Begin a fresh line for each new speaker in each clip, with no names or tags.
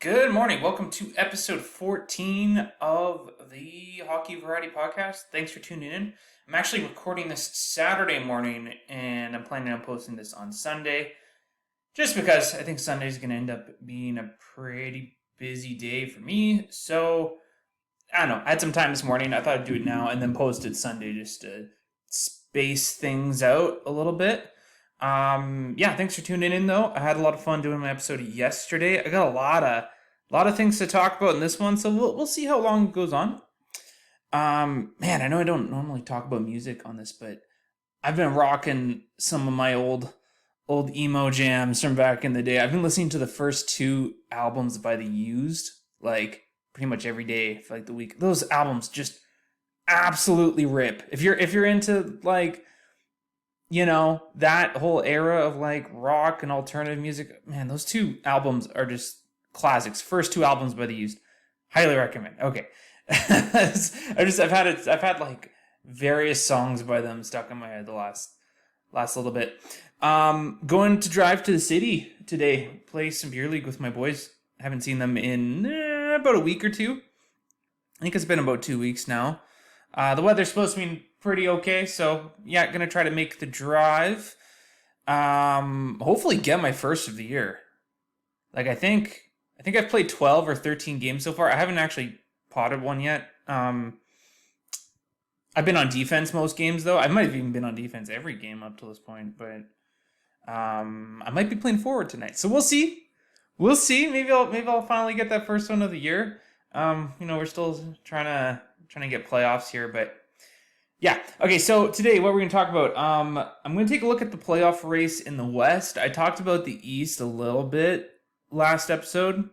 Good morning. Welcome to episode 14 of the Hockey Variety Podcast. Thanks for tuning in. I'm actually recording this Saturday morning and I'm planning on posting this on Sunday just because I think Sunday is going to end up being a pretty busy day for me. So, I don't know. I had some time this morning. I thought I'd do it now and then post it Sunday just to space things out a little bit. Thanks for tuning in though. I had a lot of fun doing my episode yesterday. I got a lot of things to talk about in this one, so we'll see how long it goes on. I know I don't normally talk about music on this, but I've been rocking some of my old emo jams from back in the day. I've been listening to the first two albums by The Used, like pretty much every day for like the week. Those albums just absolutely rip. If you're into like that whole era of like rock and alternative music, man, those two albums are just classics. First two albums by The Used, highly recommend. Okay, I've had like various songs by them stuck in my head the last little bit. Going to drive to the city today, play some beer league with my boys. I haven't seen them in about a week or two. I think it's been about 2 weeks now. The weather's supposed to be pretty okay, so yeah, gonna try to make the drive. Hopefully get my first of the year. Like I think I've played 12 or 13 games so far. I haven't actually potted one yet. I've been on defense most games though. I might have even been on defense every game up to this point, but I might be playing forward tonight. So we'll see. Maybe I'll finally get that first one of the year. We're still trying to get playoffs here, but yeah. Okay, so today what we're going to talk about, I'm going to take a look at the playoff race in the West. I talked about the East a little bit last episode,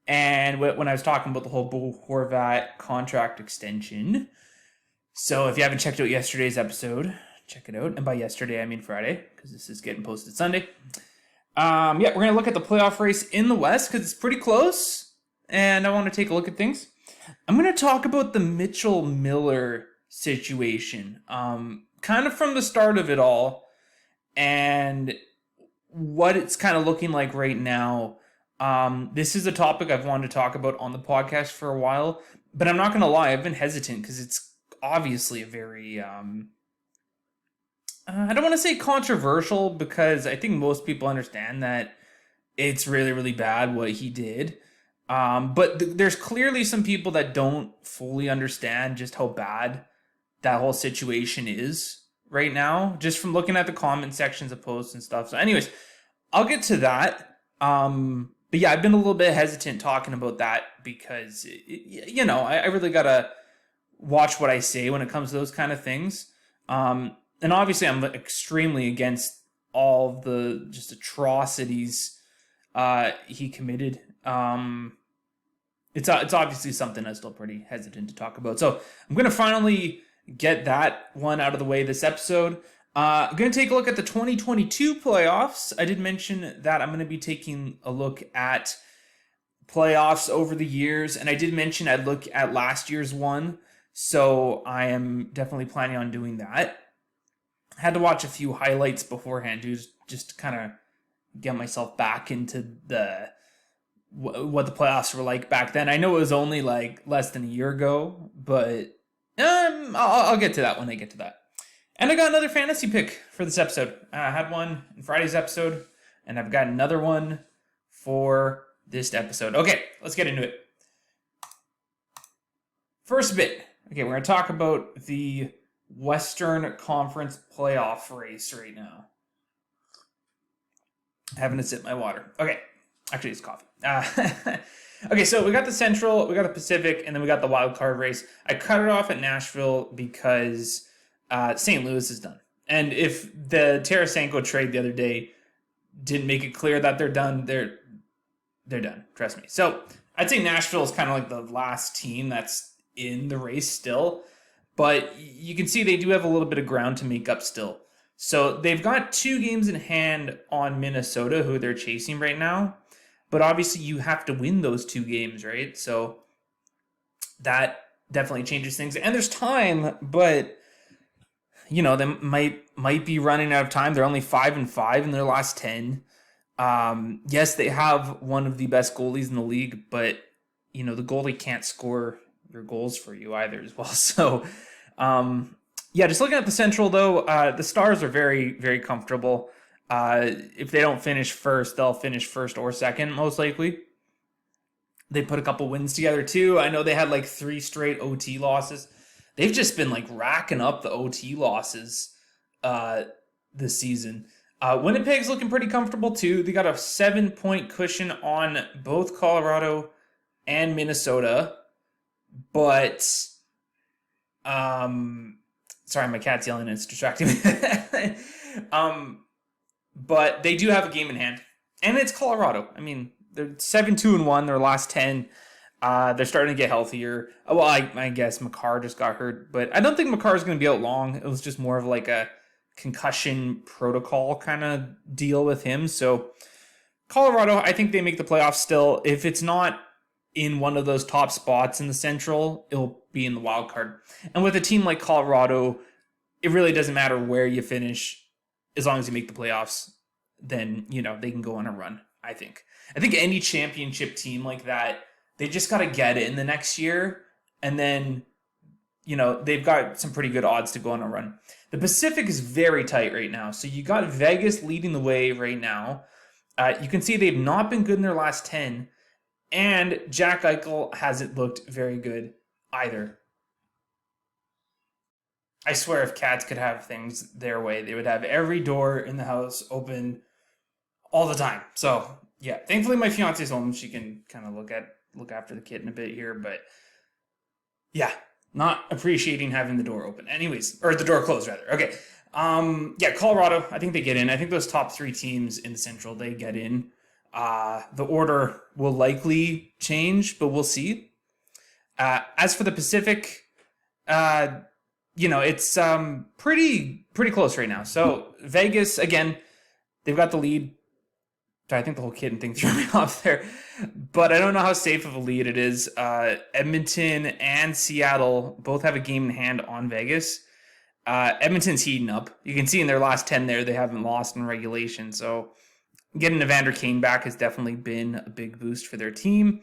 and when I was talking about the whole Bo Horvat contract extension. So if you haven't checked out yesterday's episode, check it out. And by yesterday, I mean Friday, because this is getting posted Sunday. We're going to look at the playoff race in the West, because it's pretty close, and I want to take a look at things. I'm going to talk about the Mitchell Miller situation, kind of from the start of it all, and what it's kind of looking like right now. This is a topic I've wanted to talk about on the podcast for a while, but I'm not going to lie, I've been hesitant because it's obviously a very, I don't want to say controversial, because I think most people understand that it's really, really bad what he did. But there's clearly some people that don't fully understand just how bad that whole situation is right now, just from looking at the comment sections of posts and stuff. So anyways, I'll get to that. But yeah, I've been a little bit hesitant talking about that because, I really got to watch what I say when it comes to those kind of things. And obviously I'm extremely against all the just atrocities he committed. It's obviously something I'm still pretty hesitant to talk about. So I'm going to finally get that one out of the way this episode. I'm going to take a look at the 2022 playoffs. I did mention that I'm going to be taking a look at playoffs over the years, and I did mention I'd look at last year's one, so I am definitely planning on doing that. I had to watch a few highlights beforehand just to kind of get myself back into what the playoffs were like back then. I know it was only like less than a year ago, but I'll get to that when I get to that. And I got another fantasy pick for this episode. I had one in Friday's episode, and I've got another one for this episode. Okay, let's get into it. First bit. Okay, we're going to talk about the Western Conference playoff race right now. Having to sip my water. Okay, actually it's coffee. Okay, so we got the Central, we got the Pacific, and then we got the wild card race. I cut it off at Nashville because St. Louis is done. And if the Tarasenko trade the other day didn't make it clear that they're done, they're done. Trust me. So I'd say Nashville is kind of like the last team that's in the race still. But you can see they do have a little bit of ground to make up still. So they've got 2 games in hand on Minnesota, who they're chasing right now. But obviously you have to win those 2 games, right? So that definitely changes things. And there's time, but they might be running out of time. They're only 5-5 in their last 10. Yes, they have one of the best goalies in the league, but the goalie can't score your goals for you either as well. So, yeah, just looking at the Central though, the Stars are very, very comfortable. If they don't finish first, they'll finish first or second most likely. They put a couple wins together too. I know they had like 3 straight OT losses. They've just been like racking up the OT losses this season. Winnipeg's looking pretty comfortable too. They got a 7-point cushion on both Colorado and Minnesota, but sorry, my cat's yelling and it's distracting me. But they do have a game in hand, and it's Colorado. I mean, they're 7-2-1 their last 10. They're starting to get healthier. Well, I guess Makar just got hurt, but I don't think Makar is going to be out long. It was just more of like a concussion protocol kind of deal with him. So Colorado, I think they make the playoffs still. If it's not in one of those top spots in the Central, it'll be in the wild card. And with a team like Colorado, it really doesn't matter where you finish as long as you make the playoffs. Then they can go on a run. I think any championship team like that, they just got to get in the next year, and then they've got some pretty good odds to go on a run. The Pacific is very tight right now. So you got Vegas leading the way right now. You can see they've not been good in their last 10, and Jack Eichel hasn't looked very good either. I swear if cats could have things their way, they would have every door in the house open all the time. So yeah, thankfully my fiance's home. She can kind of look after the kitten a bit here, but yeah, not appreciating having the door open. Anyways, or the door closed rather. Okay. Yeah, Colorado, I think they get in. I think those top 3 teams in the Central, they get in. The order will likely change, but we'll see. As for the Pacific, it's pretty close right now. So Vegas, again, they've got the lead. I think the whole kitten thing threw me off there, but I don't know how safe of a lead it is. Edmonton and Seattle both have a game in hand on Vegas. Edmonton's heating up. You can see in their last 10 there, they haven't lost in regulation. So getting Evander Kane back has definitely been a big boost for their team.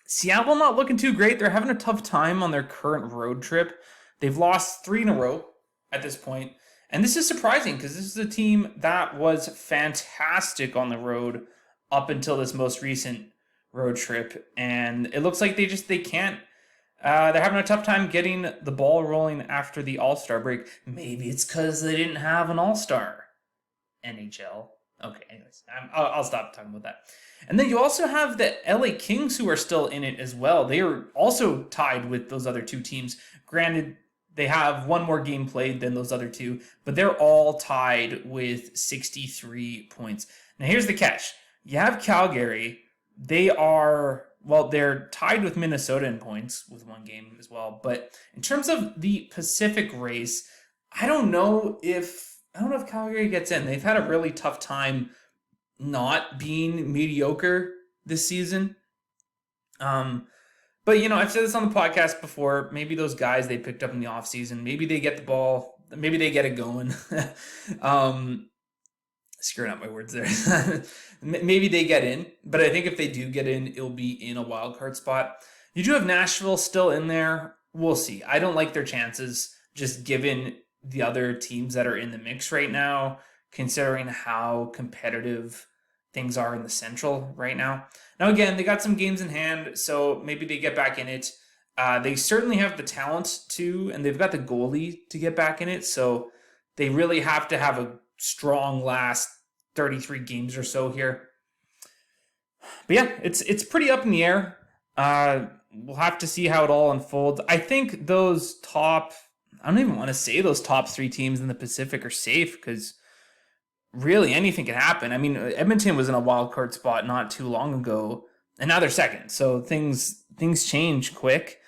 Seattle not looking too great. They're having a tough time on their current road trip. They've lost 3 in a row at this point. And this is surprising because this is a team that was fantastic on the road up until this most recent road trip. And it looks like they can't. They're having a tough time getting the ball rolling after the All-Star break. Maybe it's because they didn't have an All-Star. NHL. Okay, anyways, I'll stop talking about that. And then you also have the LA Kings who are still in it as well. They are also tied with those other 2 teams. Granted, they have one more game played than those other 2, but they're all tied with 63 points. Now, here's the catch. You have Calgary. They're tied with Minnesota in points with 1 game as well. But in terms of the Pacific race, I don't know if Calgary gets in. They've had a really tough time not being mediocre this season. But, I've said this on the podcast before. Maybe those guys they picked up in the offseason, maybe they get the ball. Maybe they get it going. Screwing up my words there. Maybe they get in. But I think if they do get in, it'll be in a wild card spot. You do have Nashville still in there. We'll see. I don't like their chances, just given the other teams that are in the mix right now, considering how competitive things are in the Central right now. Now, again, they got some games in hand, so maybe they get back in it. They certainly have the talent to, and they've got the goalie to get back in it, so they really have to have a strong last 33 games or so here. But yeah, it's pretty up in the air. We'll have to see how it all unfolds. I think those top, I don't even want to say those top 3 teams in the Pacific are safe because really anything can happen. I mean, Edmonton was in a wild card spot not too long ago, and now they're second. So things change quick.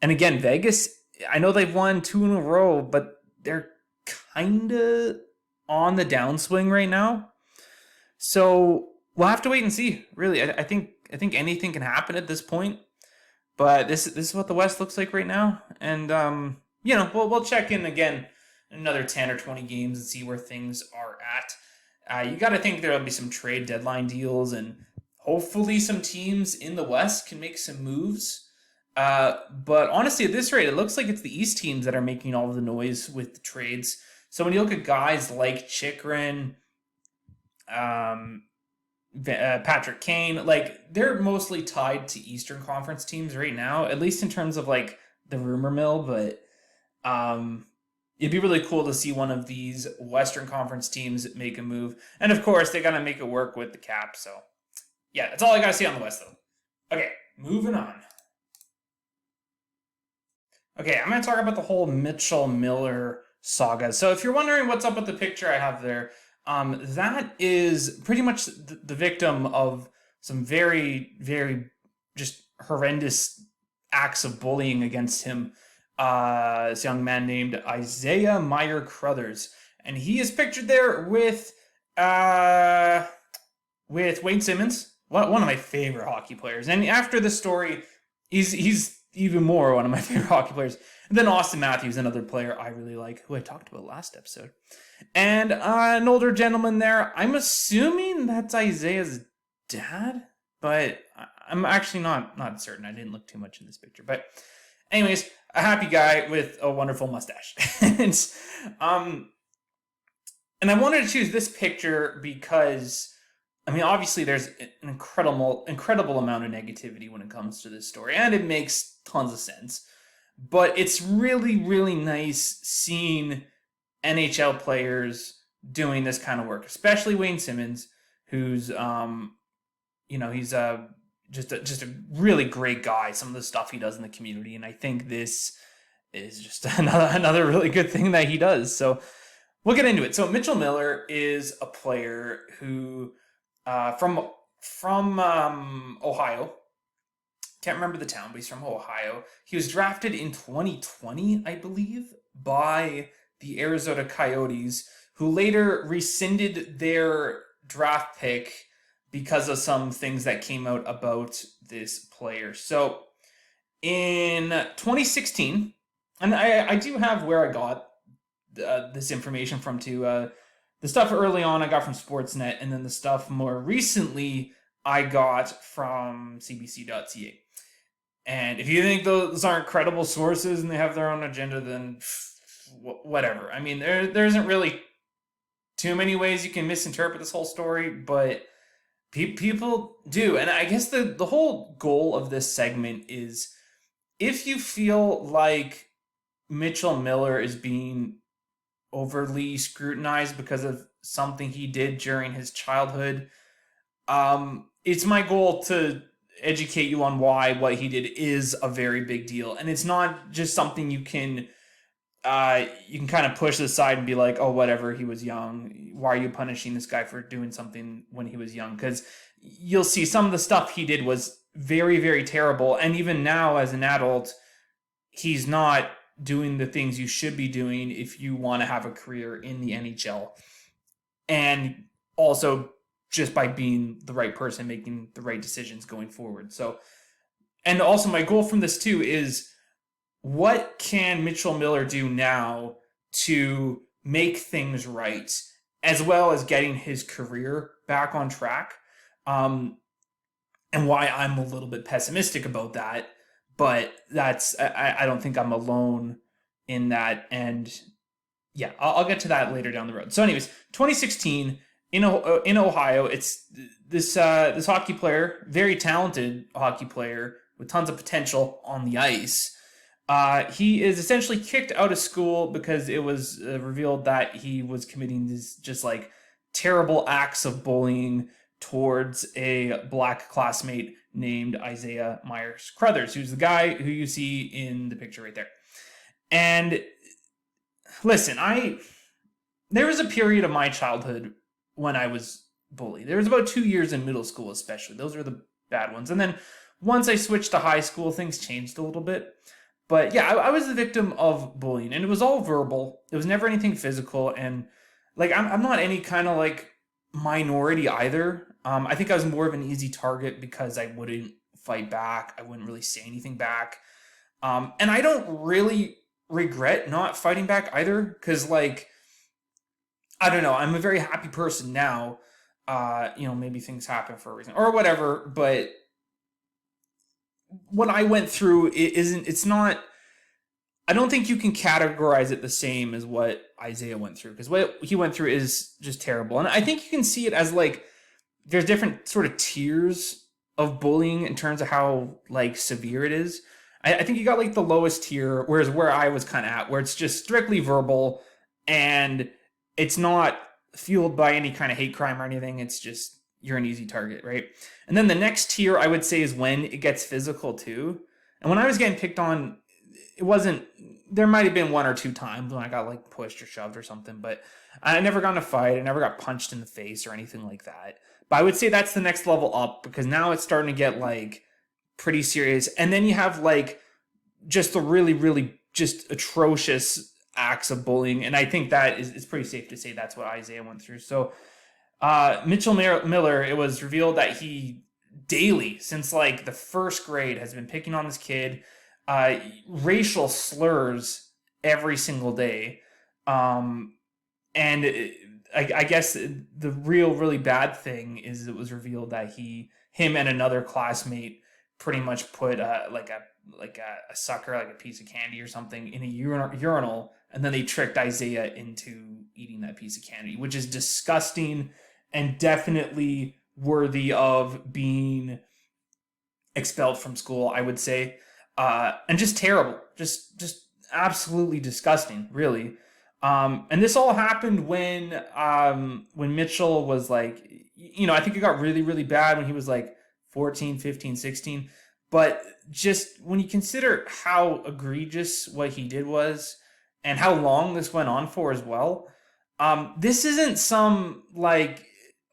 And again, Vegas, I know they've won 2 in a row, but they're kind of on the downswing right now. So we'll have to wait and see. Really, I think anything can happen at this point. But this is what the West looks like right now, and we'll check in again in another 10 or 20 games and see where things are at. You got to think there'll be some trade deadline deals, and hopefully some teams in the West can make some moves. But honestly, at this rate, it looks like it's the East teams that are making all of the noise with the trades. So when you look at guys like Chikrin, um, Patrick Kane, like they're mostly tied to Eastern Conference teams right now, at least in terms of like the rumor mill. But it'd be really cool to see one of these Western Conference teams make a move. And of course, they got to make it work with the cap. So yeah, that's all I got to see on the West, though. Okay, moving on. Okay, I'm going to talk about the whole Mitchell Miller saga. So if you're wondering what's up with the picture I have there, that is pretty much the victim of some very, very just horrendous acts of bullying against him. This young man named Isaiah Meyer Crothers, and he is pictured there with Wayne Simmons, one of my favorite hockey players. And after the story, he's even more one of my favorite hockey players. And then Austin Matthews, another player I really like, who I talked about last episode. And an older gentleman there. I'm assuming that's Isaiah's dad, but I'm actually not certain. I didn't look too much in this picture. But anyways, a happy guy with a wonderful mustache. And I wanted to choose this picture because, I mean, obviously there's an incredible amount of negativity when it comes to this story, and it makes tons of sense. But it's really, really nice seeing NHL players doing this kind of work, especially Wayne Simmons, who's, he's just a really great guy. Some of the stuff he does in the community, and I think this is just another really good thing that he does. So we'll get into it. So Mitchell Miller is a player who from Ohio. Can't remember the town, but he's from Ohio. He was drafted in 2020, I believe, by the Arizona Coyotes, who later rescinded their draft pick because of some things that came out about this player. So in 2016, and I do have where I got this information from too. The stuff early on I got from Sportsnet, and then the stuff more recently I got from CBC.ca. And if you think those aren't credible sources and they have their own agenda, then whatever. I mean, there isn't really too many ways you can misinterpret this whole story, but people do. And I guess the whole goal of this segment is, if you feel like Mitchell Miller is being overly scrutinized because of something he did during his childhood, it's my goal to educate you on why what he did is a very big deal. And it's not just something you can kind of push aside and be like, oh, whatever, he was young. Why are you punishing this guy for doing something when he was young? Because you'll see some of the stuff he did was very, very terrible. And even now as an adult, he's not doing the things you should be doing if you want to have a career in the NHL. And also just by being the right person, making the right decisions going forward. So, and also my goal from this too is, what can Mitchell Miller do now to make things right, as well as getting his career back on track? And why I'm a little bit pessimistic about that, but I don't think I'm alone in that. And yeah, I'll get to that later down the road. So anyways, 2016 in Ohio, it's this hockey player, very talented hockey player with tons of potential on the ice. He is essentially kicked out of school because it was revealed that he was committing these just like terrible acts of bullying towards a black classmate named Isaiah Myers Crothers, who's the guy who you see in the picture right there. And listen, there was a period of my childhood when I was bullied. There was about 2 years in middle school, especially. Those were the bad ones. And then once I switched to high school, things changed a little bit. But yeah, I was the victim of bullying, and it was all verbal. It was never anything physical. And like, I'm not any kind of like minority either. I think I was more of an easy target because I wouldn't fight back. I wouldn't really say anything back. And I don't really regret not fighting back either, because like, I don't know. I'm a very happy person now. Maybe things happen for a reason or whatever. But what I went through isn't. It's not. I don't think you can categorize it the same as what Isaiah went through, because what he went through is just terrible. And I think you can see it as like there's different sort of tiers of bullying in terms of how like severe it is. I think you got like the lowest tier, whereas where I was kind of at, where it's just strictly verbal and it's not fueled by any kind of hate crime or anything. It's just you're an easy target, right? And then the next tier I would say is when it gets physical too. And when I was getting picked on, it wasn't. There might have been one or two times when I got like pushed or shoved or something, but I never got in a fight. I never got punched in the face or anything like that. But I would say that's the next level up, because now it's starting to get like pretty serious. And then you have like just the really, really just atrocious acts of bullying. And I think that is it's pretty safe to say that's what Isaiah went through. So Mitchell Miller, it was revealed that he daily, since like the first grade, has been picking on this kid, racial slurs every single day. And I guess the real, really bad thing is it was revealed that him and another classmate pretty much put a sucker, like a piece of candy or something, in a urinal, and then they tricked Isaiah into eating that piece of candy, which is disgusting and definitely worthy of being expelled from school, I would say. And just terrible, just absolutely disgusting, really. And this all happened when Mitchell was like, I think it got really, really bad when he was like 14, 15, 16. But just when you consider how egregious what he did was and how long this went on for as well, this isn't some like,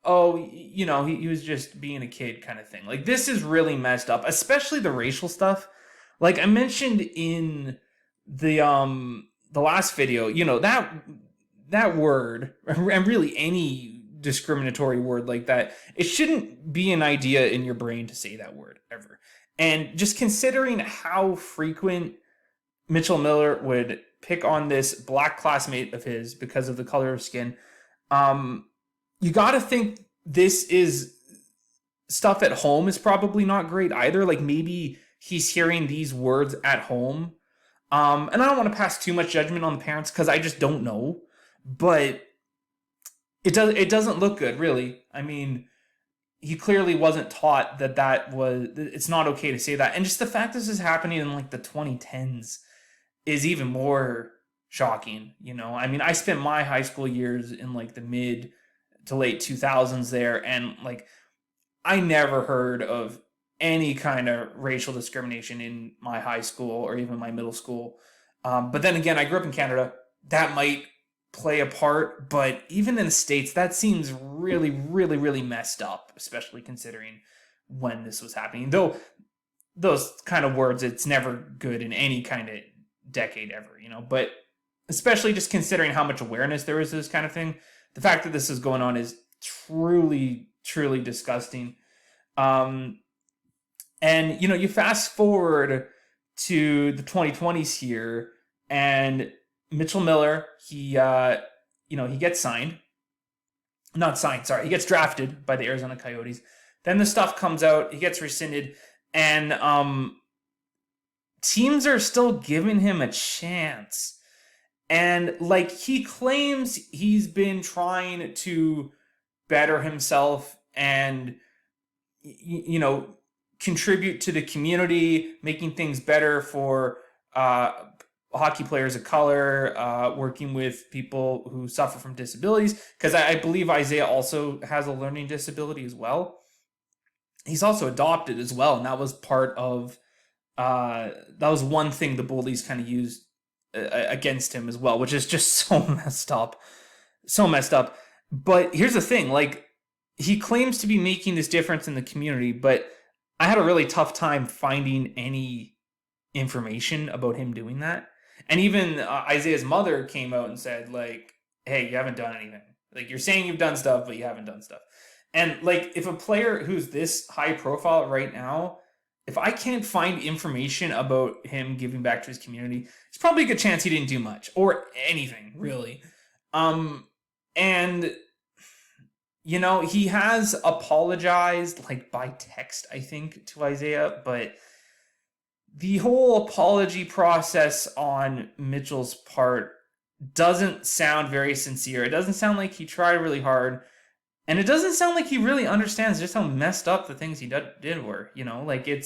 oh, he was just being a kid kind of thing. Like, this is really messed up, especially the racial stuff. Like I mentioned in the last video, that word, and really any discriminatory word like that, it shouldn't be an idea in your brain to say that word ever. And just considering how frequent Mitchell Miller would pick on this black classmate of his because of the color of skin, you got to think this is stuff at home is probably not great either. Like maybe he's hearing these words at home. And I don't want to pass too much judgment on the parents because I just don't know. But it doesn't look good, really. I mean, he clearly wasn't taught it's not okay to say that. And just the fact this is happening in like the 2010s is even more shocking, I mean, I spent my high school years in like the mid to late 2000s there, and like I never heard of any kind of racial discrimination in my high school or even my middle school. But then again, I grew up in Canada. That might play a part, but even in the States, that seems really, really, really messed up, especially considering when this was happening. Though those kind of words, it's never good in any kind of decade ever, but especially just considering how much awareness there is to this kind of thing, the fact that this is going on is truly, truly disgusting. And you fast forward to the 2020s here, and Mitchell Miller, he gets signed. Not signed, sorry. He gets drafted by the Arizona Coyotes. Then the stuff comes out, he gets rescinded, and teams are still giving him a chance. And like he claims he's been trying to better himself and contribute to the community, making things better for hockey players of color, working with people who suffer from disabilities. Because I believe Isaiah also has a learning disability as well. He's also adopted as well, and that was part of that was one thing the bullies kind of used against him as well, which is just so messed up. But here's the thing, like, he claims to be making this difference in the community, but I had a really tough time finding any information about him doing that. And even Isaiah's mother came out and said, like, hey, you haven't done anything. Like, you're saying you've done stuff, but you haven't done stuff. And, like, if a player who's this high profile right now, if I can't find information about him giving back to his community, it's probably a good chance he didn't do much or anything, really. And he has apologized like by text, I think, to Isaiah, but the whole apology process on Mitchell's part doesn't sound very sincere. It doesn't sound like he tried really hard. And it doesn't sound like he really understands just how messed up the things he did were. Like it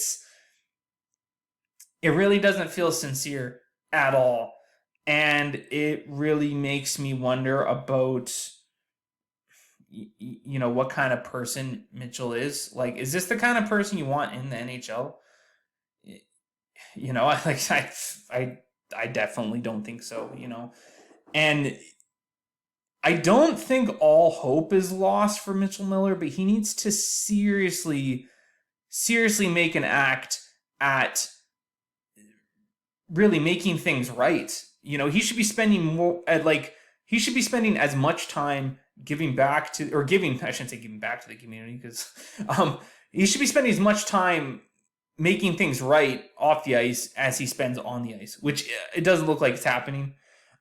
really doesn't feel sincere at all. And it really makes me wonder about, what kind of person Mitchell is. Like, is this the kind of person you want in the NHL? I definitely don't think so, And I don't think all hope is lost for Mitchell Miller, but he needs to seriously make an act at really making things right. He should be spending more he should be spending as much time giving back to, or giving, I shouldn't say giving back to the community, because he should be spending as much time making things right off the ice as he spends on the ice, which it doesn't look like it's happening.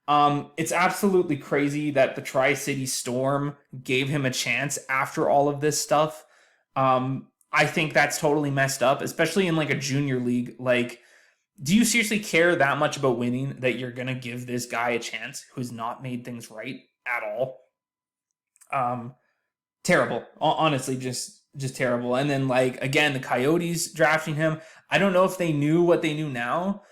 It's absolutely crazy that the Tri-City Storm gave him a chance after all of this stuff. I think that's totally messed up, especially in like a junior league. Like, do you seriously care that much about winning that you're going to give this guy a chance who's not made things right at all? Terrible. Honestly, just terrible. And then, like, again, the Coyotes drafting him. I don't know if they knew what they knew now,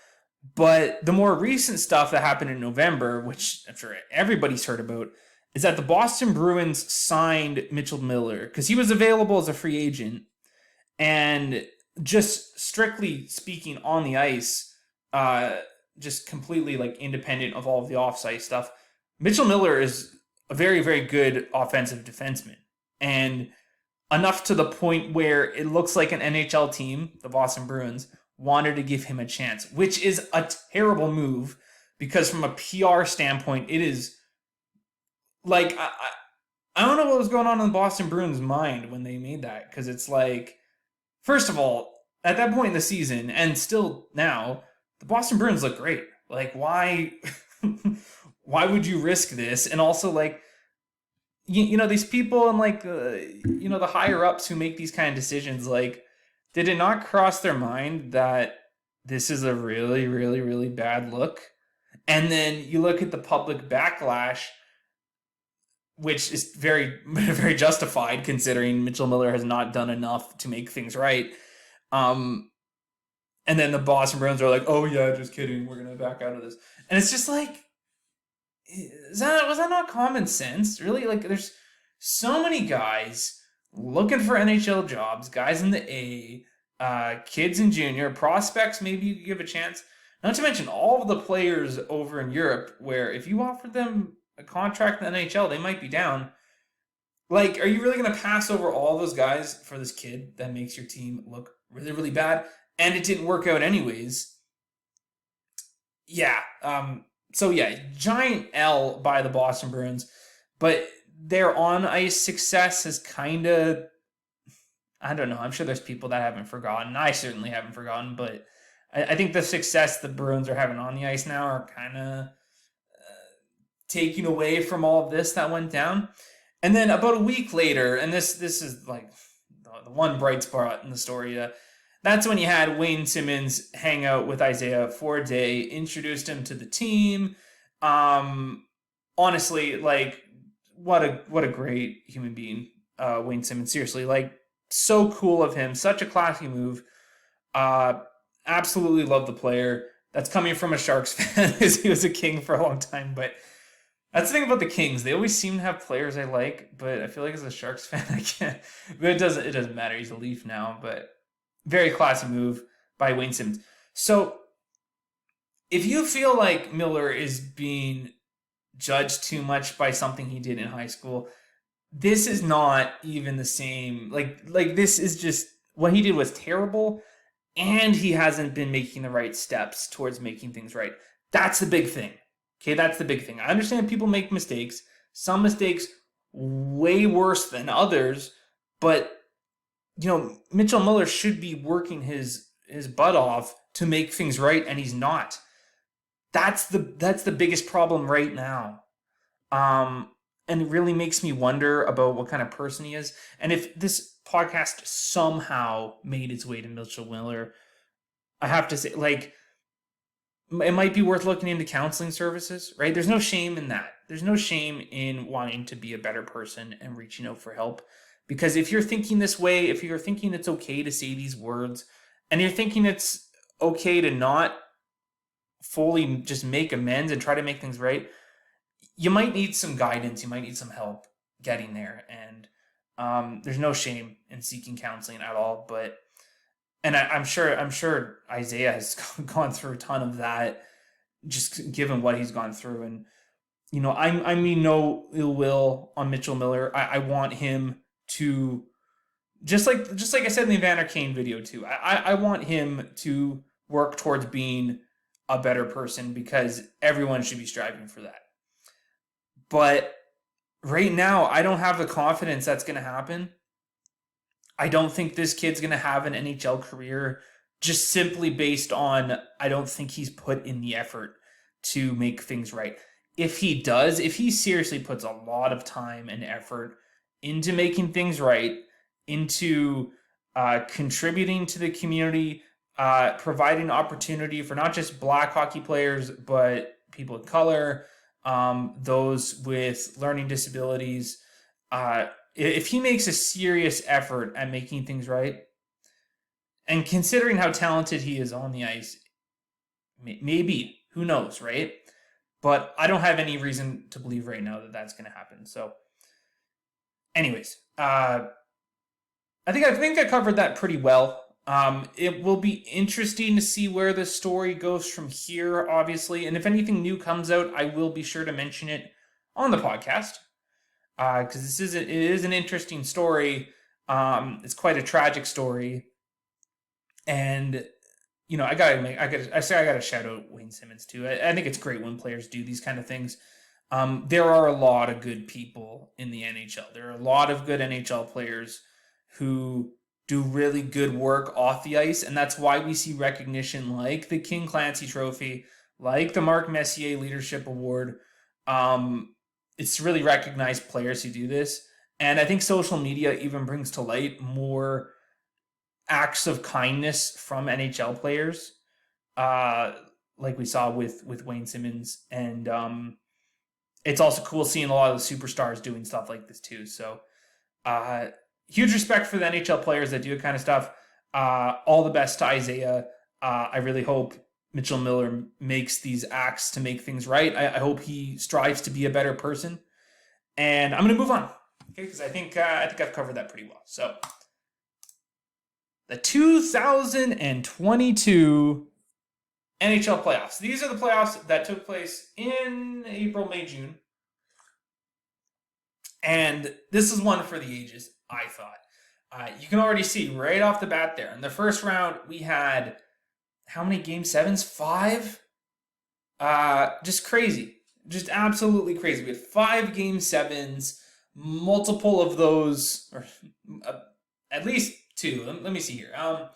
but the more recent stuff that happened in November, which I'm sure everybody's heard about, is that the Boston Bruins signed Mitchell Miller because he was available as a free agent. And just strictly speaking on the ice, just completely like independent of all of the offsite stuff, Mitchell Miller is a very, very good offensive defenseman. And enough to the point where it looks like an NHL team, the Boston Bruins, wanted to give him a chance, which is a terrible move because from a PR standpoint, it is like, I don't know what was going on in the Boston Bruins' mind when they made that, because it's like, first of all, at that point in the season, and still now, the Boston Bruins look great. Like, why would you risk this? And also, like, these people and like, the higher ups who make these kind of decisions, like, did it not cross their mind that this is a really, really, really bad look? And then you look at the public backlash, which is very, very justified considering Mitchell Miller has not done enough to make things right. And then the Boston Bruins are like, oh yeah, just kidding, we're going to back out of this. And it's just like, was that not common sense? Really? Like, there's so many guys looking for NHL jobs, guys in the A, kids in junior, prospects maybe you could give a chance. Not to mention all of the players over in Europe where if you offered them a contract in the NHL, they might be down. Like, are you really going to pass over all those guys for this kid that makes your team look really, really bad? And it didn't work out anyways. Yeah. So yeah, giant L by the Boston Bruins, but their on-ice success has kind of, I don't know, I'm sure there's people that haven't forgotten. I certainly haven't forgotten, but I think the success the Bruins are having on the ice now are kind of taking away from all of this that went down. And then about a week later, and this is like the one bright spot in the story, that's when you had Wayne Simmons hang out with Isaiah for a day, introduced him to the team. Honestly, like, what a great human being, Wayne Simmons. Seriously, like, so cool of him, such a classy move. Absolutely love the player. That's coming from a Sharks fan, because he was a King for a long time. But that's the thing about the Kings; they always seem to have players I like, but I feel like as a Sharks fan, I can't. But it doesn't matter. He's a Leaf now, but very classy move by Wayne Simmons. So, if you feel like Miller is being judged too much by something he did in high school, this is not even the same. Like this is just, what he did was terrible, and he hasn't been making the right steps towards making things right. That's the big thing. Okay, that's the big thing. I understand people make mistakes. Some mistakes way worse than others, but Mitchell Miller should be working his butt off to make things right, and he's not. That's the biggest problem right now. and it really makes me wonder about what kind of person he is. And if this podcast somehow made its way to Mitchell Miller, I have to say, like, it might be worth looking into counseling services, right? There's no shame in that. There's no shame in wanting to be a better person and reaching out for help. Because if you're thinking this way, if you're thinking it's okay to say these words, and you're thinking it's okay to not fully just make amends and try to make things right, you might need some guidance. You might need some help getting there. And there's no shame in seeking counseling at all. But and I'm sure Isaiah has gone through a ton of that, just given what he's gone through. And I mean no ill will on Mitchell Miller. I want him to just like I said in the Evander Kane video too. I want him to work towards being a better person because everyone should be striving for that. But right now, I don't have the confidence that's going to happen. I don't think this kid's going to have an NHL career just simply based on I don't think he's put in the effort to make things right. If he does, if he seriously puts a lot of time and effort into making things right, into contributing to the community, providing opportunity for not just Black hockey players, but people of color, those with learning disabilities, if he makes a serious effort at making things right, and considering how talented he is on the ice, maybe, who knows, right? But I don't have any reason to believe right now that that's going to happen. So, anyways, I think I covered that pretty well. It will be interesting to see where the story goes from here, obviously. And if anything new comes out, I will be sure to mention it on the podcast. Because it is an interesting story. It's quite a tragic story. And, I gotta shout out Wayne Simmons too. I think it's great when players do these kind of things. There are a lot of good people in the NHL. There are a lot of good NHL players who do really good work off the ice, and that's why we see recognition like the King Clancy Trophy, like the Mark Messier Leadership Award. It's really recognized players who do this, and I think social media even brings to light more acts of kindness from NHL players, like we saw with Wayne Simmons, and it's also cool seeing a lot of the superstars doing stuff like this too. So, huge respect for the NHL players that do that kind of stuff. All the best to Isaiah. I really hope Mitchell Miller makes these acts to make things right. I hope he strives to be a better person. And I'm going to move on, okay? Because I think I've covered that pretty well. So, the 2022 NHL playoffs. These are the playoffs that took place in April, May, June. And this is one for the ages, I thought. You can already see right off the bat there. In the first round, we had how many game sevens? 5? Just crazy. Just absolutely crazy. We had 5 game sevens, multiple of those, or at least 2. Let me see here. How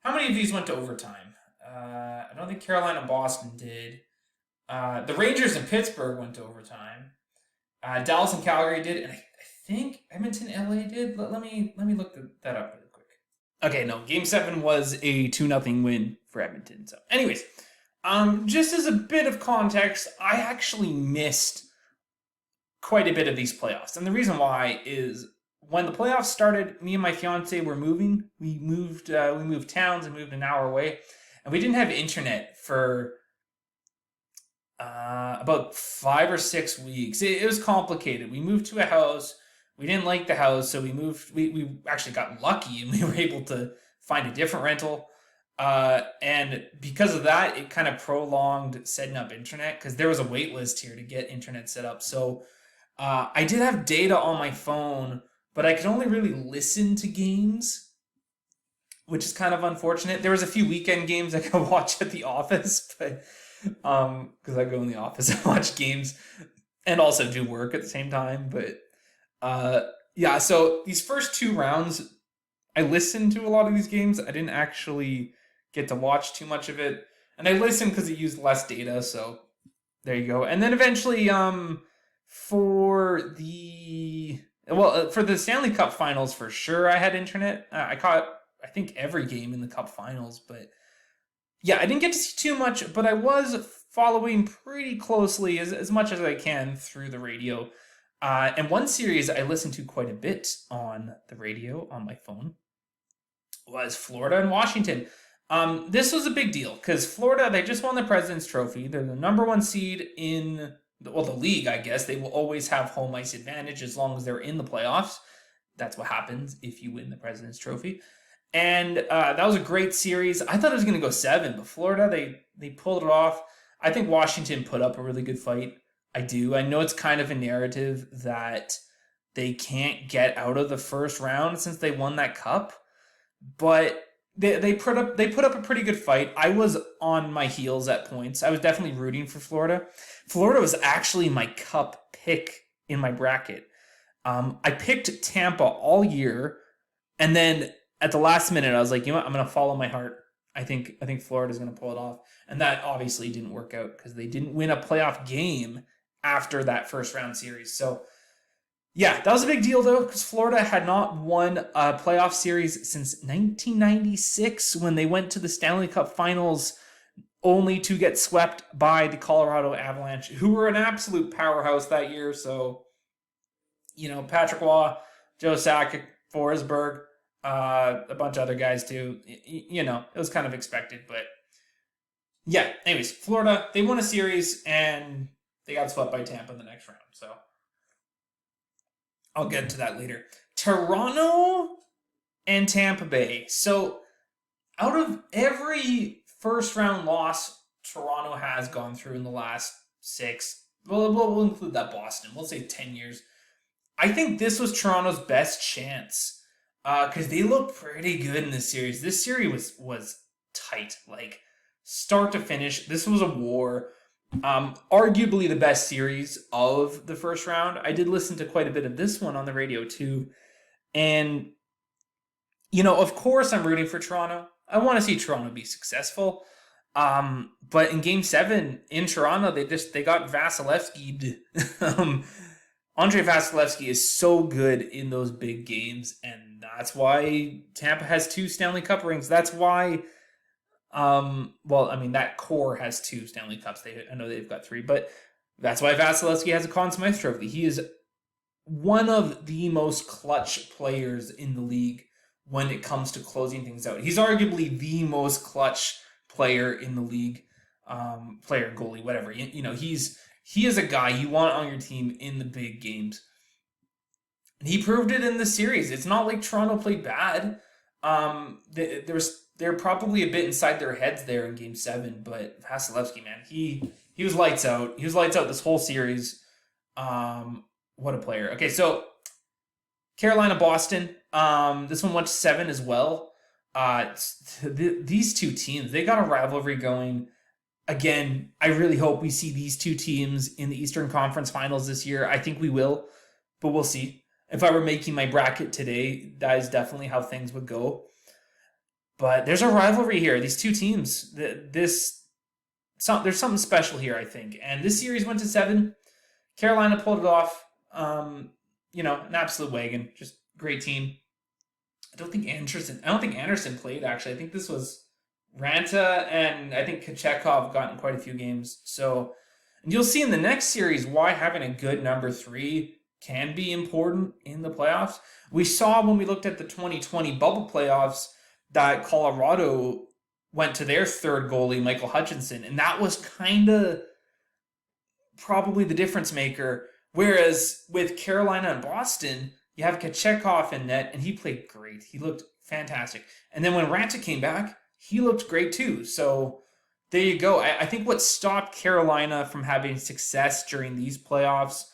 many of these went to overtime? I don't think Carolina and Boston did. The Rangers and Pittsburgh went to overtime. Dallas and Calgary did, and I think Edmonton, LA did. Let me look that up really quick. Okay, no, Game 7 was a 2-0 win for Edmonton. So, anyways, just as a bit of context, I actually missed quite a bit of these playoffs, and the reason why is when the playoffs started, me and my fiance were moving. We moved towns and moved an hour away, and we didn't have internet for about 5 or 6 weeks. It was complicated. We moved to a house. We didn't like the house, so we moved. We actually got lucky, and we were able to find a different rental. And because of that, it kind of prolonged setting up internet because there was a wait list here to get internet set up. So I did have data on my phone, but I could only really listen to games, which is kind of unfortunate. There was a few weekend games I could watch at the office, but because I go in the office and watch games and also do work at the same time. But yeah, so these first 2 rounds, I listened to a lot of these games. I didn't actually get to watch too much of it, and I listened because it used less data. So there you go. And then eventually, For the Stanley Cup Finals, for sure, I had internet. I caught, I think, every game in the Cup Finals, but yeah, I didn't get to see too much, but I was following pretty closely as much as I can through the radio. And one series I listened to quite a bit on the radio on my phone was Florida and Washington. This was a big deal because Florida, they just won the President's Trophy. They're the number one seed in the league, I guess. They will always have home ice advantage as long as they're in the playoffs. That's what happens if you win the President's Trophy. And that was a great series. I thought it was going to go 7, but Florida, they pulled it off. I think Washington put up a really good fight. I do. I know it's kind of a narrative that they can't get out of the first round since they won that cup, but they put up a pretty good fight. I was on my heels at points. I was definitely rooting for Florida. Florida was actually my cup pick in my bracket. I picked Tampa all year, and then at the last minute, I was like, you know what? I'm going to follow my heart. I think Florida's going to pull it off. And that obviously didn't work out because they didn't win a playoff game after that first round series. So, yeah, that was a big deal, though, because Florida had not won a playoff series since 1996 when they went to the Stanley Cup Finals only to get swept by the Colorado Avalanche, who were an absolute powerhouse that year. So, Patrick Waugh, Joe Sakic, Forsberg, a bunch of other guys too. It was kind of expected, but yeah. Anyways, Florida, they won a series and they got swept by Tampa in the next round. So I'll get to that later. Toronto and Tampa Bay. So out of every first round loss Toronto has gone through in the last 6, we'll include that Boston. We'll say 10 years. I think this was Toronto's best chance. Because they looked pretty good in this series. This series was tight, like start to finish. This was a war. Arguably the best series of the first round. I did listen to quite a bit of this one on the radio too. And, of course I'm rooting for Toronto. I want to see Toronto be successful. But in Game 7 in Toronto, they got Vasilevski'd. Andrei Vasilevskiy is so good in those big games, and that's why Tampa has 2 Stanley Cup rings. That's why, that core has 2 Stanley Cups. I know they've got 3, but that's why Vasilevskiy has a Conn Smythe Trophy. He is one of the most clutch players in the league when it comes to closing things out. He's arguably the most clutch player in the league, player, goalie, whatever. He is a guy you want on your team in the big games. And he proved it in the series. It's not like Toronto played bad. They're probably a bit inside their heads there in Game 7, but Vasilevskiy, man, he was lights out. He was lights out this whole series. What a player. Okay, so Carolina, Boston. This one went to 7 as well. These two teams, they got a rivalry going. Again, I really hope we see these two teams in the Eastern Conference Finals this year. I think we will, but we'll see. If I were making my bracket today, that is definitely how things would go. But there's a rivalry here. These two teams, there's something special here, I think. And this series went to 7. Carolina pulled it off. An absolute wagon. Just great team. I don't think Anderson played, actually. I think this was Ranta, and I think Kochetkov got in quite a few games. So, and you'll see in the next series why having a good number 3 can be important in the playoffs. We saw when we looked at the 2020 bubble playoffs that Colorado went to their third goalie, Michael Hutchinson, and that was kind of probably the difference maker. Whereas with Carolina and Boston, you have Kochetkov in net, and he played great. He looked fantastic. And then when Ranta came back, he looked great too. So there you go. I think what stopped Carolina from having success during these playoffs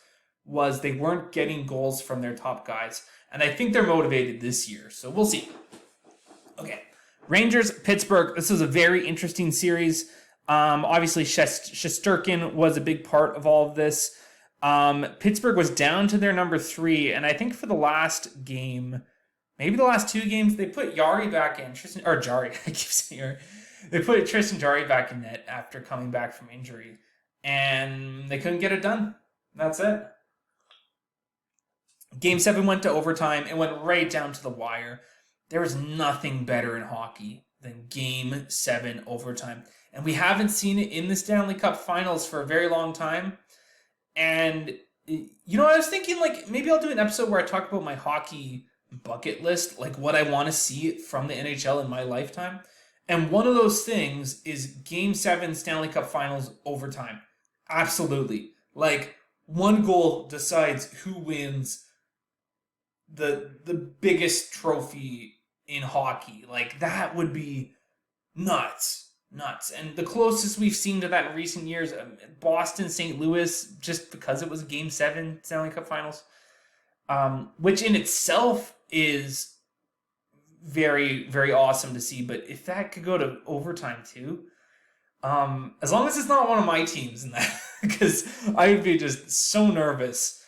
was they weren't getting goals from their top guys. And I think they're motivated this year. So we'll see. Okay. Rangers, Pittsburgh. This was a very interesting series. Obviously, Shesterkin was a big part of all of this. Pittsburgh was down to their number 3. And I think for the last game, maybe the last 2 games, they put Jari back in. Jari, I keep saying Jari. They put Tristan Jari back in net after coming back from injury. And they couldn't get it done. That's it. Game 7 went to overtime. It went right down to the wire. There was nothing better in hockey than Game 7 overtime. And we haven't seen it in the Stanley Cup Finals for a very long time. And, I was thinking, like, maybe I'll do an episode where I talk about my hockey bucket list, like what I want to see from the NHL in my lifetime. And one of those things is Game 7 Stanley Cup Finals overtime. Absolutely. Like, one goal decides who wins the biggest trophy in hockey. Like, that would be nuts. Nuts. And the closest we've seen to that in recent years, Boston, St. Louis, just because it was Game 7 Stanley Cup Finals, which in itself is very, very awesome to see. But if that could go to overtime too, as long as it's not one of my teams in that, because I would be just so nervous.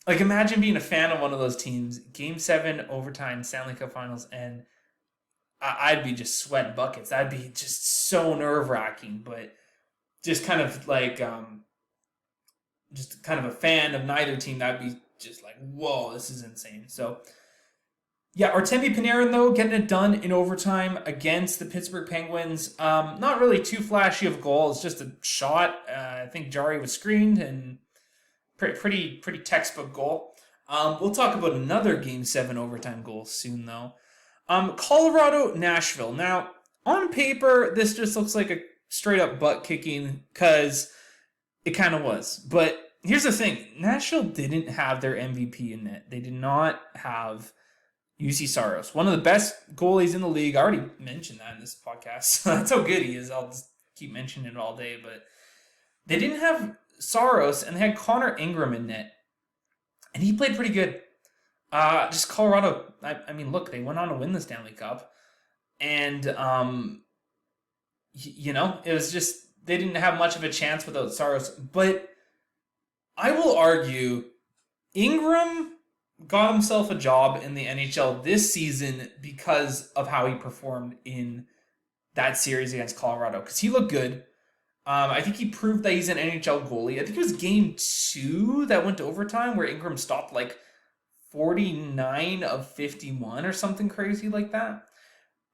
Like, imagine being a fan of one of those teams, Game 7 overtime Stanley Cup Finals, and I'd be just sweating buckets. That'd be just so nerve-wracking, but just kind of like, just kind of a fan of neither team, that'd be just like, whoa, this is insane. So, yeah, Artemi Panarin, though, getting it done in overtime against the Pittsburgh Penguins. Not really too flashy of a goal. It's just a shot. I think Jari was screened, and pretty textbook goal. We'll talk about another Game 7 overtime goal soon, though. Colorado, Nashville. Now, on paper, this just looks like a straight-up butt-kicking, because it kind of was. But here's the thing. Nashville didn't have their MVP in net. They did not have UC Saros, one of the best goalies in the league. I already mentioned that in this podcast. That's how good he is. I'll just keep mentioning it all day. But they didn't have Saros, and they had Connor Ingram in net. And he played pretty good. Just Colorado, I mean, look, they went on to win the Stanley Cup. And, it was just, they didn't have much of a chance without Saros. But I will argue, Ingram got himself a job in the NHL this season because of how he performed in that series against Colorado. Because he looked good. I think he proved that he's an NHL goalie. I think it was Game 2 that went to overtime where Ingram stopped like 49 of 51 or something crazy like that.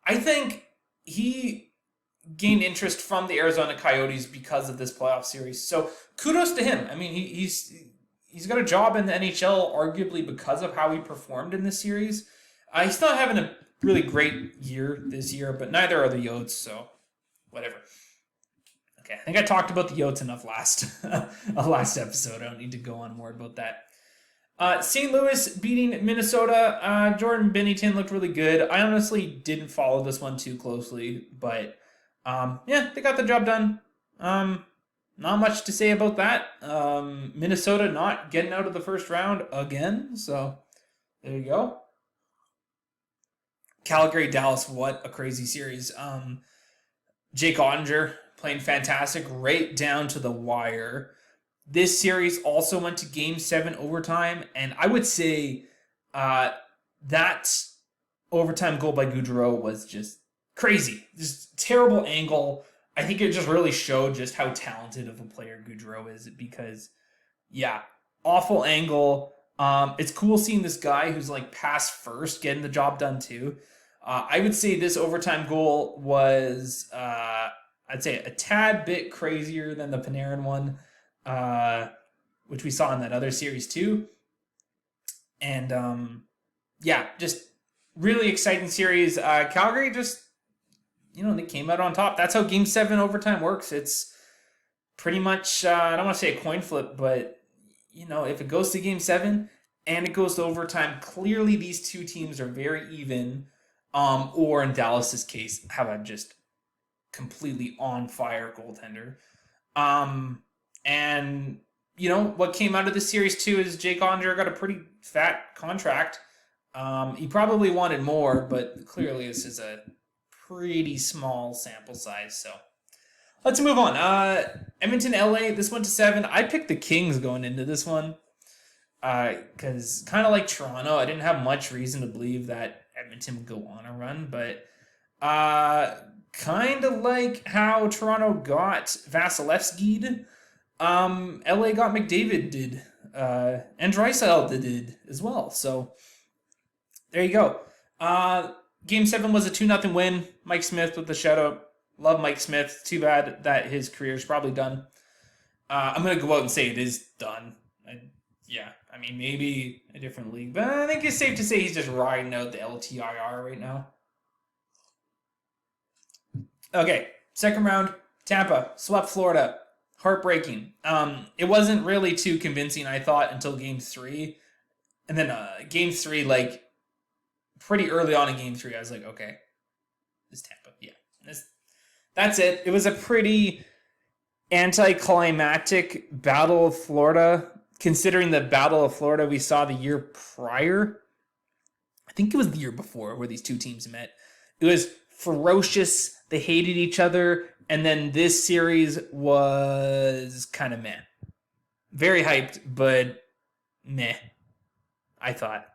I think he gained interest from the Arizona Coyotes because of this playoff series. So kudos to him. I mean, he's got a job in the NHL arguably because of how he performed in this series. He's not having a really great year this year, but neither are the Yotes, so whatever. Okay, I think I talked about the Yotes enough last episode. I don't need to go on more about that. St. Louis beating Minnesota. Jordan Binnington looked really good. I honestly didn't follow this one too closely, but they got the job done. Not much to say about that. Minnesota not getting out of the first round again, so there you go. Calgary, Dallas, what a crazy series. Jake Ottinger playing fantastic right down to the wire. This series also went to Game 7 overtime, and I would say that overtime goal by Gaudreau was just crazy. Just terrible angle. I think it just really showed just how talented of a player Gaudreau is because, yeah, awful angle. It's cool seeing this guy who's like pass first getting the job done too. I would say this overtime goal was, I'd say, a tad bit crazier than the Panarin one. Which we saw in that other series too. And just really exciting series. Calgary just, they came out on top. That's how Game 7 overtime works. It's pretty much, I don't want to say a coin flip, but, if it goes to Game 7 and it goes to overtime, clearly these two teams are very even, or in Dallas's case, have a just completely on fire goaltender. And, what came out of this series, too, is Jake Ottinger got a pretty fat contract. He probably wanted more, but clearly this is a pretty small sample size. So let's move on. Edmonton, LA, this went to 7. I picked the Kings going into this one because kind of like Toronto, I didn't have much reason to believe that Edmonton would go on a run, but kind of like how Toronto got Vasilevski'd. LA got McDavid did And Draisaitl did as well. So there you go. Game 7 was a 2-0 win. Mike Smith with the shutout. Love Mike Smith. Too bad that his career is probably done. I'm going to go out and say it is done. I mean, maybe a different league. But I think it's safe to say he's just riding out the LTIR right now. Okay, second round. Tampa swept Florida. Heartbreaking. It wasn't really too convincing, I thought, until Game 3. And then Game 3, like, pretty early on in Game 3, I was like, okay, this Tampa. Yeah, that's it. It was a pretty anticlimactic Battle of Florida, considering the Battle of Florida we saw the year prior. I think it was the year before where these two teams met. It was ferocious. They hated each other. And then this series was kind of meh. Very hyped, but meh, I thought.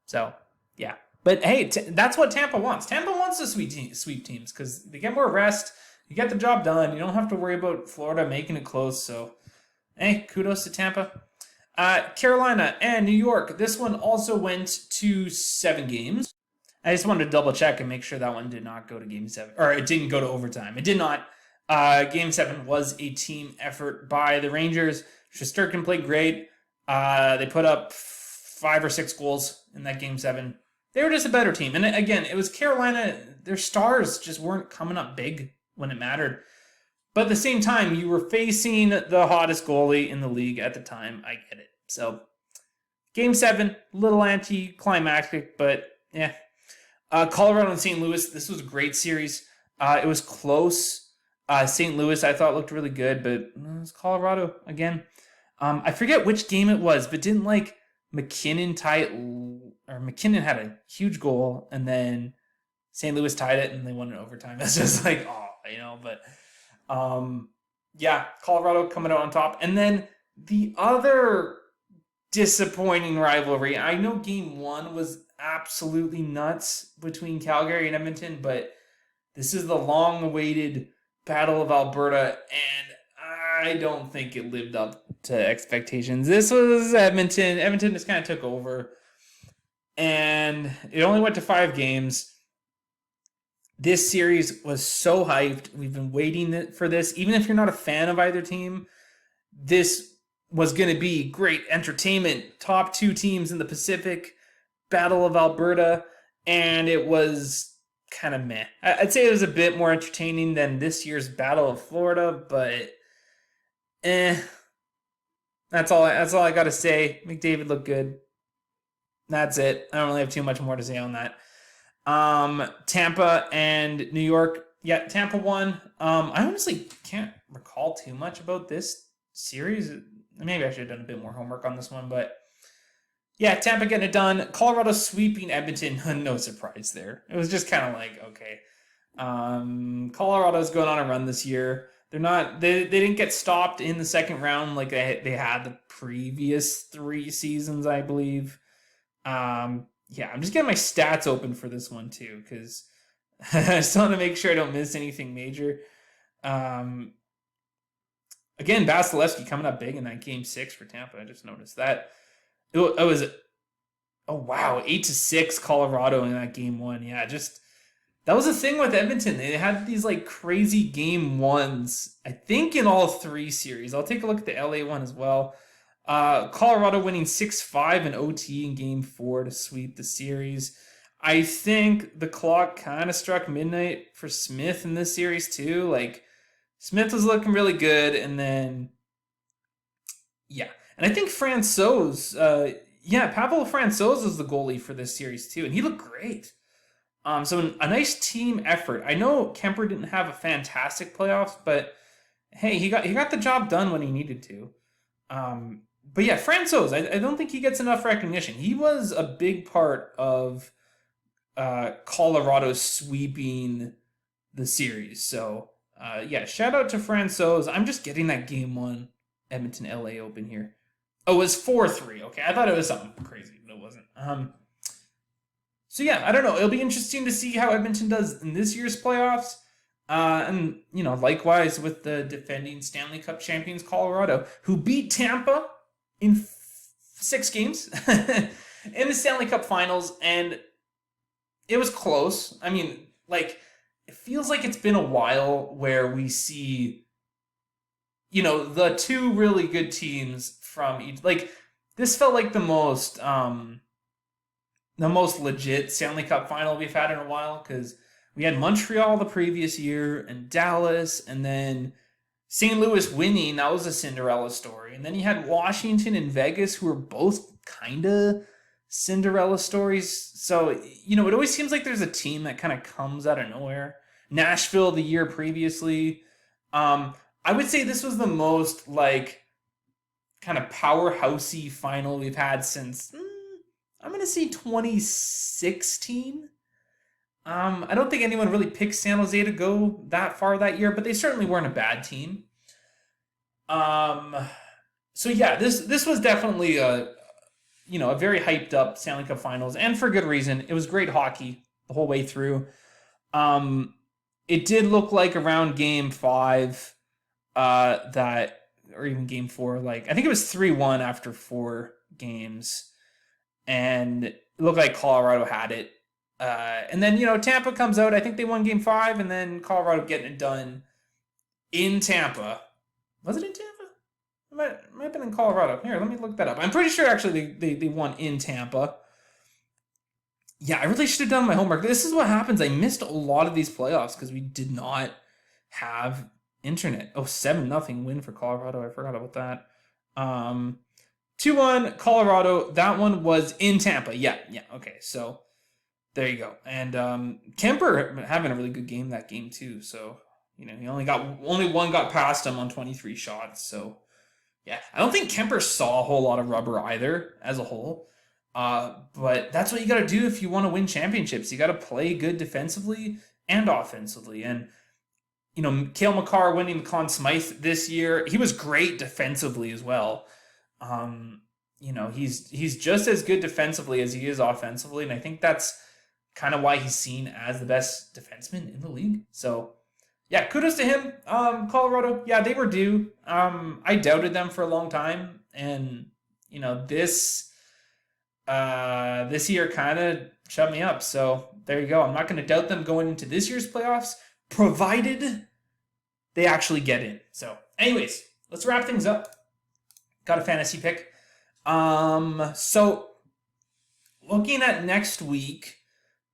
So, yeah. But hey, that's what Tampa wants. Tampa wants to sweep teams because they get more rest. You get the job done. You don't have to worry about Florida making it close. So, hey, kudos to Tampa. Carolina and New York. This one also went to 7 games. I just wanted to double check and make sure that one did not go to Game 7. Or it didn't go to overtime. It did not. Game 7 was a team effort by the Rangers. Shesterkin played great. They put up 5 or 6 goals in that Game 7. They were just a better team. And again, it was Carolina. Their stars just weren't coming up big when it mattered. But at the same time, you were facing the hottest goalie in the league at the time. I get it. So, Game 7, little anticlimactic, but yeah. Colorado and St. Louis, this was a great series. It was close. St. Louis, I thought, looked really good, but it was Colorado again. I forget which game it was, but didn't like McKinnon tie it, or McKinnon had a huge goal, and then St. Louis tied it, and they won in overtime. It's just like, but yeah, Colorado coming out on top. And then the other disappointing rivalry, I know Game 1 was absolutely nuts between Calgary and Edmonton, but this is the long-awaited Battle of Alberta, and I don't think it lived up to expectations. This was Edmonton. Edmonton just kind of took over, and it only went to 5 games. This series was so hyped. We've been waiting for this. Even if you're not a fan of either team, this was going to be great entertainment. Top 2 teams in the Pacific, Battle of Alberta, and it was kind of meh. I'd say it was a bit more entertaining than this year's Battle of Florida, but that's all I got to say. McDavid looked good. That's it. I don't really have too much more to say on that. Tampa and New York. Yeah, Tampa won. I honestly can't recall too much about this series. Maybe I should have done a bit more homework on this one, but yeah, Tampa getting it done. Colorado sweeping Edmonton. No surprise there. It was just kind of like, okay. Colorado's going on a run this year. They didn't get stopped in the second round like they had the previous 3 seasons, I believe. Yeah, I'm just getting my stats open for this one too, because I just want to make sure I don't miss anything major. Again, Vasilevsky coming up big in that Game 6 for Tampa. I just noticed that. It was, 8-6 Colorado in that Game 1. Yeah, that was the thing with Edmonton. They had these like crazy Game 1s, I think in all 3 series. I'll take a look at the LA one as well. Colorado winning 6-5 in OT in Game 4 to sweep the series. I think the clock kind of struck midnight for Smith in this series too. Like, Smith was looking really good, and then, yeah. And I think Francouz, Pavel Francouz was the goalie for this series too, and he looked great. So a nice team effort. I know Kemper didn't have a fantastic playoffs, but hey, he got the job done when he needed to. But yeah, Francouz, I don't think he gets enough recognition. He was a big part of Colorado sweeping the series. So yeah, shout out to Francouz. I'm just getting that Game 1 Edmonton LA open here. Oh, it was 4-3. Okay, I thought it was something crazy, but it wasn't. So yeah, I don't know. It'll be interesting to see how Edmonton does in this year's playoffs. And, likewise with the defending Stanley Cup champions Colorado, who beat Tampa in 6 games in the Stanley Cup Finals, and it was close. I mean, like, it feels like it's been a while where we see, the two really good teams from each. Like, this felt like the most legit Stanley Cup final we've had in a while, because we had Montreal the previous year and Dallas, and then St. Louis winning. That was a Cinderella story. And then you had Washington and Vegas, who were both kind of Cinderella stories. So, it always seems like there's a team that kind of comes out of nowhere. Nashville the year previously. I would say this was the most, like, kind of powerhousey final we've had since, I'm going to say 2016. I don't think anyone really picked San Jose to go that far that year, but they certainly weren't a bad team. So yeah, this was definitely a very hyped up Stanley Cup Finals, and for good reason. It was great hockey the whole way through. It did look like around Game 5, or even Game 4, like I think it was 3-1 after 4 games, and it looked like Colorado had it. And then, Tampa comes out. I think they won Game 5, and then Colorado getting it done in Tampa. Was it in Tampa? It might have been in Colorado. Here, let me look that up. I'm pretty sure, actually, they won in Tampa. Yeah, I really should have done my homework. This is what happens. I missed a lot of these playoffs because we did not have internet. Oh, 7-0 win for Colorado. I forgot about that. 2-1 Colorado. That one was in Tampa. Yeah. Okay, so there you go. And Kemper having a really good game that game too. So, he only one got past him on 23 shots. So, yeah, I don't think Kemper saw a whole lot of rubber either as a whole. But that's what you got to do if you want to win championships. You got to play good defensively and offensively. And, Cale Makar winning the Conn Smythe this year, he was great defensively as well. He's just as good defensively as he is offensively. And I think that's kind of why he's seen as the best defenseman in the league. So, yeah, kudos to him. Colorado, yeah, they were due. I doubted them for a long time. And, this year kind of shut me up. So there you go. I'm not going to doubt them going into this year's playoffs, provided they actually get in. So anyways, let's wrap things up. Got a fantasy pick. So looking at next week,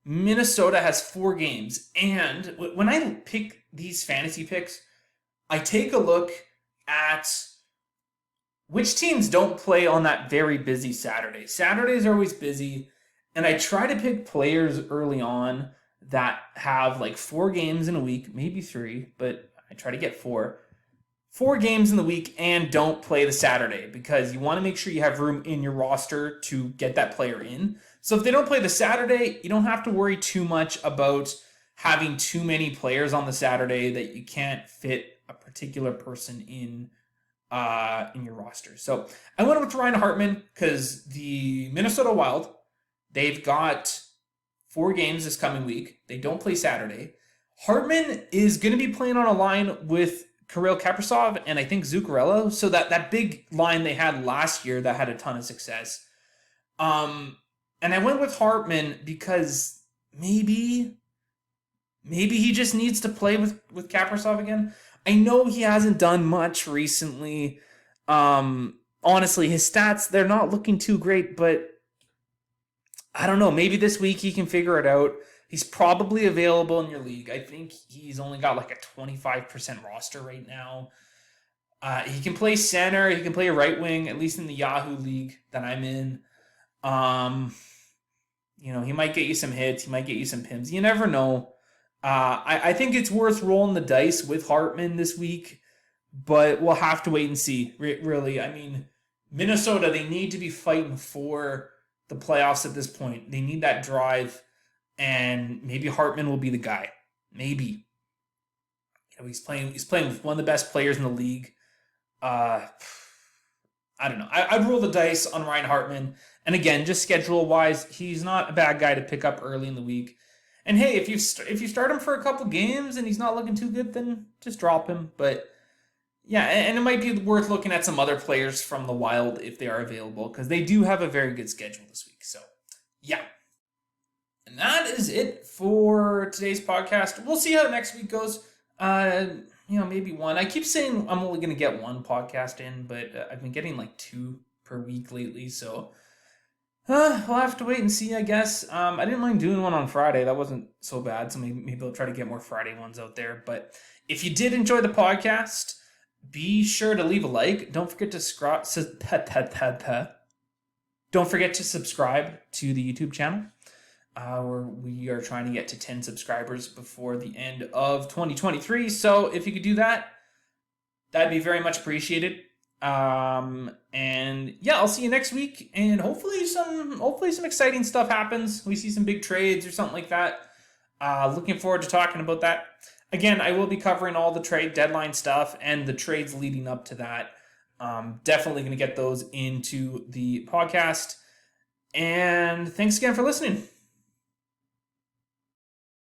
Minnesota has 4 games. And when I pick these fantasy picks, I take a look at which teams don't play on that very busy Saturday. Saturdays are always busy, and I try to pick players early on that have like 4 games in a week, maybe 3, but I try to get 4. 4 games in the week and don't play the Saturday, because you want to make sure you have room in your roster to get that player in. So if they don't play the Saturday, you don't have to worry too much about having too many players on the Saturday that you can't fit a particular person in your roster. So I went with Ryan Hartman because the Minnesota Wild, they've got 4 games this coming week. They don't play Saturday. Hartman is going to be playing on a line with Kirill Kaprizov and I think Zuccarello. So that big line they had last year that had a ton of success. And I went with Hartman because maybe he just needs to play with Kaprizov again. I know he hasn't done much recently. Honestly, his stats, they're not looking too great, but I don't know. Maybe this week he can figure it out. He's probably available in your league. I think he's only got like a 25% roster right now. He can play center. He can play right wing, at least in the Yahoo league that I'm in. He might get you some hits. He might get you some pims. You never know. I think it's worth rolling the dice with Hartman this week, but we'll have to wait and see, really. I mean, Minnesota, they need to be fighting for the playoffs at this point. They need that drive, and maybe Hartman will be the guy. Maybe. He's playing with one of the best players in the league. I don't know. I'd roll the dice on Ryan Hartman. And again, just schedule-wise, he's not a bad guy to pick up early in the week. And hey, if you start him for a couple games and he's not looking too good, then just drop him. But Yeah, and it might be worth looking at some other players from the Wild if they are available, because they do have a very good schedule this week. So, yeah. And that is it for today's podcast. We'll see how next week goes. Uh, maybe one. I keep saying I'm only going to get one podcast in, but I've been getting like 2 per week lately. So, we'll have to wait and see, I guess. I didn't mind doing one on Friday. That wasn't so bad. So maybe I'll try to get more Friday ones out there. But if you did enjoy the podcast, be sure to leave a like. Don't forget to Don't forget to subscribe to the YouTube channel. Where we are trying to get to 10 subscribers before the end of 2023. So if you could do that, that'd be very much appreciated. And yeah, I'll see you next week. And hopefully some exciting stuff happens. We see some big trades or something like that. Looking forward to talking about that. Again, I will be covering all the trade deadline stuff and the trades leading up to that. Definitely going to get those into the podcast. And thanks again for listening.